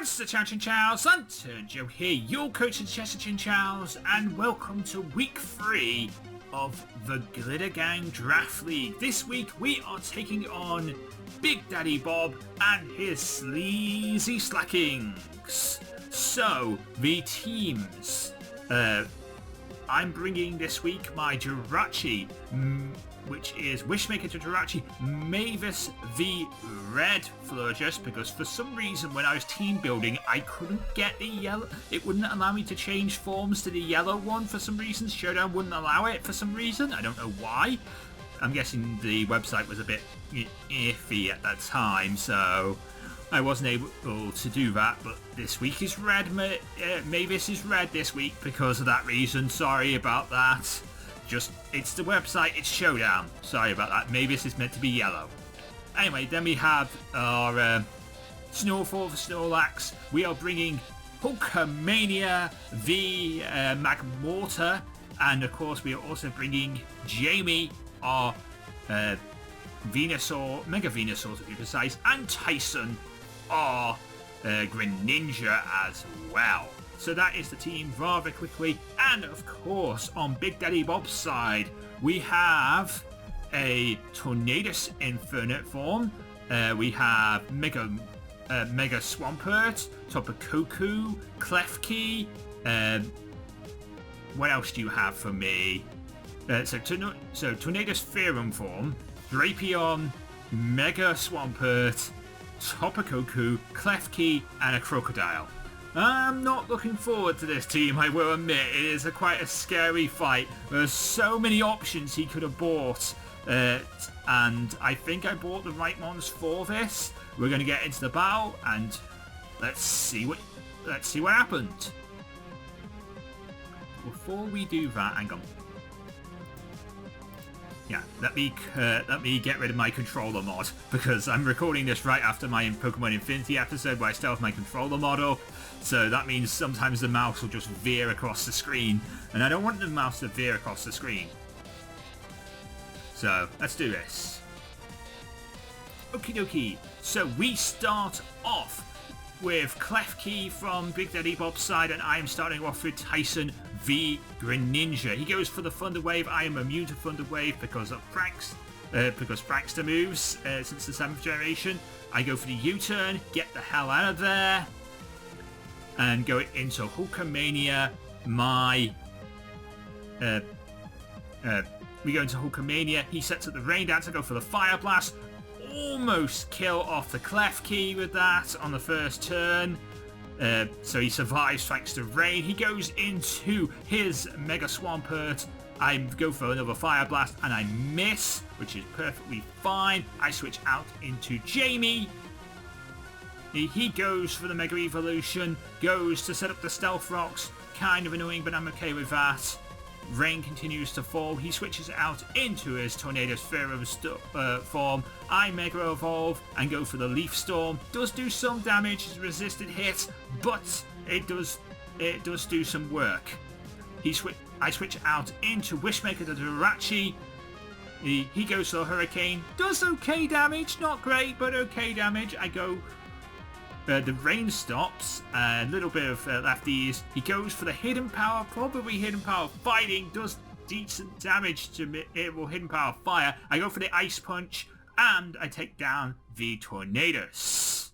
Chester Chinchows LanturnJoe here, your coach of Chester Chinchows, and welcome to week 3 of the Glitter Gang Draft League. This week we are taking on Big Daddy Bob and his Sleazy Slakings. So, the teams. I'm bringing this week my Jirachi, which is Wishmaker to Jirachi, Mavis the Red Flurgis, because for some reason when I was team building I couldn't get the yellow, it wouldn't allow me to change forms to the yellow one for some reason. Showdown wouldn't allow it for some reason, I don't know why. I'm guessing the website was a bit iffy at that time, so I wasn't able to do that, but this week is red. Mavis is red this week because of that reason. Sorry about that. Just, it's the website, it's Showdown. Sorry about that. Mavis is meant to be yellow. Anyway, then we have our Snowfall for Snorlax. We are bringing Hulkamania the Magmortar. And of course, we are also bringing Jamie, our Venusaur, Mega Venusaur to be precise, and Tyson, our Greninja as well. So that is the team rather quickly. And of course, on Big Daddy Bob's side, we have a Tornadus Infinite form. We have Mega Swampert, Topacoku, Klefki. What else do you have for me? So Tornadus Fearum form, Drapion, Mega Swampert, Topacoku, Klefki, and a Crocodile. I'm not looking forward to this team, I will admit. It is quite a scary fight. There's so many options he could have bought, and I think I bought the right ones for this. We're going to get into the battle, and let's see what happened. Before we do that, hang on. Yeah, let me get rid of my controller mod, because I'm recording this right after my Pokemon Infinity episode where I still have my controller mod up, so that means sometimes the mouse will just veer across the screen, and I don't want the mouse to veer across the screen. So, let's do this. Okie dokie, so we start off with Klefki from Big Daddy Bob's side, and I am starting off with Tyson the Greninja. He goes for the Thunder Wave. I am immune to Thunder Wave because of Frankster moves since the 7th generation. I go for the U-turn, get the hell out of there, and go into Hulkamania. We go into Hulkamania. He sets up the Rain Dance. I go for the Fire Blast. Almost kill off the Klefki with that on the first turn. So he survives thanks to Rain. He goes into his Mega Swampert. I go for another Fire Blast and I miss, which is perfectly fine. I switch out into Jamie. He goes for the Mega Evolution, goes to set up the Stealth Rocks. Kind of annoying, but I'm okay with that. Rain continues to fall. He switches out into his Tornadus Fearum form. I Mega Evolve and go for the Leaf Storm. Does do some damage, it's a resisted hit, but it does do some work. I switch out into Wishmaker to Jirachi. He goes for the Hurricane. Does okay damage, not great, but okay damage. I go. The rain stops, a little bit of lefties. He goes for the Hidden Power, probably Hidden Power Fighting, does decent damage to me. It will Hidden Power Fire. I go for the Ice Punch, and I take down the Tornadus.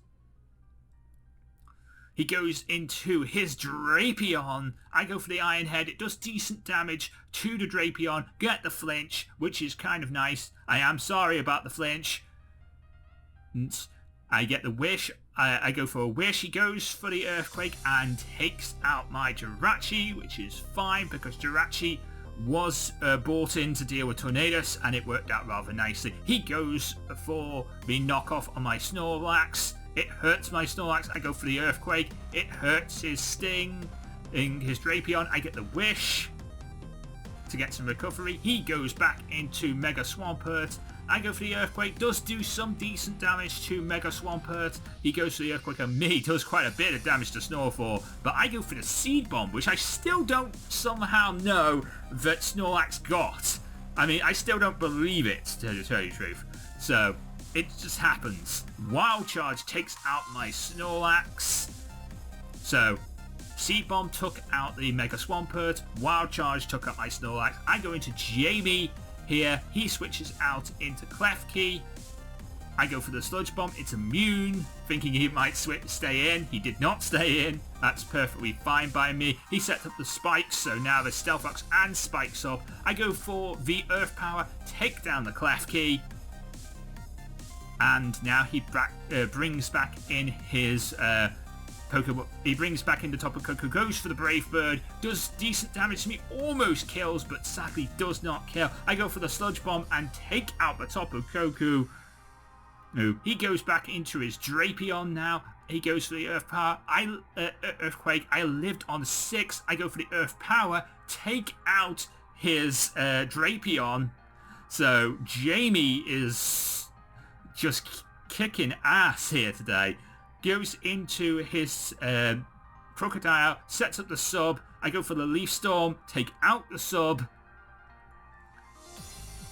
He goes into his Drapion. I go for the Iron Head. It does decent damage to the Drapion. Get the flinch, which is kind of nice. I am sorry about the flinch. I get the Wish. I go for a Wish. He goes for the Earthquake and takes out my Jirachi, which is fine because Jirachi was brought in to deal with Tornadus and it worked out rather nicely. He goes for the knockoff on my Snorlax. It hurts my Snorlax. I go for the Earthquake. It hurts his Sting in his Drapion. I get the Wish to get some recovery. He goes back into Mega Swampert. I go for the Earthquake, does do some decent damage to Mega Swampert. He goes for the Earthquake and me, does quite a bit of damage to Snowfall. But I go for the Seed Bomb, which I still don't somehow know that Snorlax got. I mean, I still don't believe it, to tell you the truth. So, it just happens. Wild Charge takes out my Snorlax. So Seed Bomb took out the Mega Swampert, Wild Charge took out my Snorlax. I go into Jamie here, he switches out into Klefki. I go for the Sludge Bomb, it's immune, thinking he might stay in. He did not stay in. That's perfectly fine by me. He set up the Spikes, so now the Stealth Rocks and Spikes up. I go for the Earth Power, take down the Klefki. And now he brings back in his Pokemon. He brings back in the Tapu Koko, goes for the Brave Bird, does decent damage to me, almost kills, but sadly does not kill. I go for the Sludge Bomb and take out the Tapu Koko. No, he goes back into his Drapion now. He goes for the Earth Power. Earthquake. I lived on 6. I go for the Earth Power. Take out his Drapion. So Jamie is just kicking ass here today. Goes into his Crocodile. Sets up the sub. I go for the Leaf Storm. Take out the sub.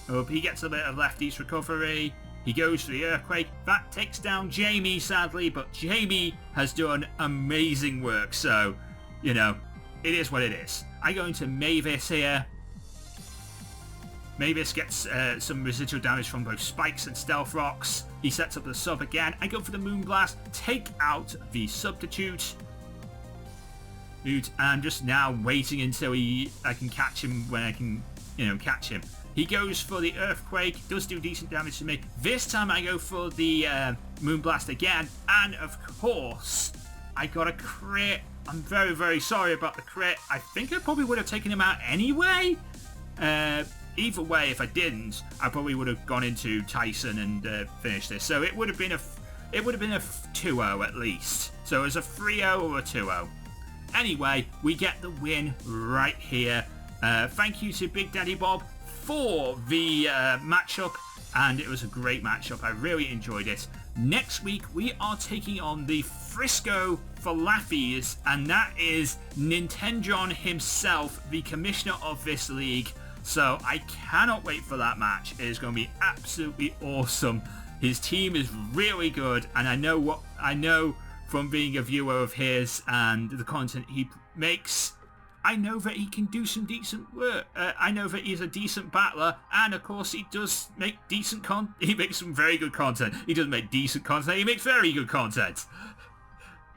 Oh, he gets a bit of Left East recovery. He goes for the Earthquake. That takes down Jamie, sadly, but Jamie has done amazing work, so, you know, it is what it is. I go into Mavis here. Mavis gets some residual damage from both Spikes and Stealth Rocks. He sets up the sub again. I go for the Moonblast, take out the Substitute. And just now waiting until I can catch him when I can, catch him. He goes for the Earthquake, does do decent damage to me. This time I go for the Moonblast again, and of course, I got a crit. I'm very, very sorry about the crit. I think I probably would have taken him out anyway. Either way, if I didn't, I probably would have gone into Tyson and finished this. So it would have been a 2-0 at least. So it was a 3-0 or a 2-0. Anyway, we get the win right here. Thank you to Big Daddy Bob for the matchup, and it was a great matchup. I really enjoyed it. Next week we are taking on the Frisco Falafis, and that is Nintenjon himself, the commissioner of this league. So I cannot wait for that match. It is going to be absolutely awesome. His team is really good, and I know from being a viewer of his and the content he makes, I know that he can do some decent work. I know that he's a decent battler, and of course he does make decent he makes some very good content. He doesn't make decent content, he makes very good content.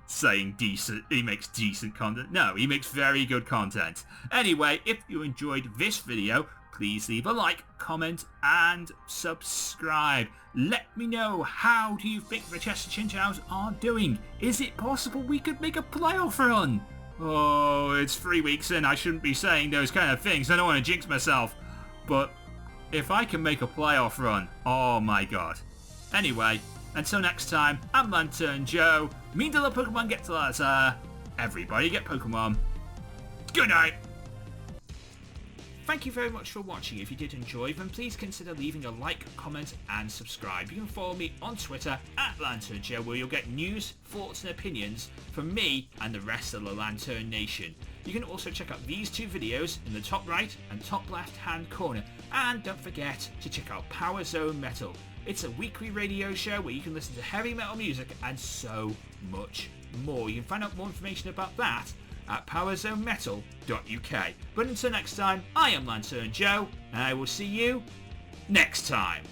Saying decent, he makes decent content. No, he makes very good content. Anyway, if you enjoyed this video, please leave a like, comment, and subscribe. Let me know, how do you think the Chester Chinchows are doing? Is it possible we could make a playoff run? Oh, it's 3 weeks in. I shouldn't be saying those kind of things. I don't want to jinx myself. But if I can make a playoff run, oh my god. Anyway, until next time, I'm LanturnJoe. Mean to the Pokemon get to later. Everybody get Pokemon. Good night. Thank you very much for watching. If you did enjoy, then please consider leaving a like, comment, and subscribe. You can follow me on Twitter @LanturnJoe, where you'll get news, thoughts, and opinions from me and the rest of the Lantern Nation. You can also check out these 2 videos in the top right and top left hand corner. And don't forget to check out Power Zone Metal. It's a weekly radio show where you can listen to heavy metal music and so much more. You can find out more information about that at powerzonemetal.uk. But until next time, I am LanturnJoe, and I will see you next time.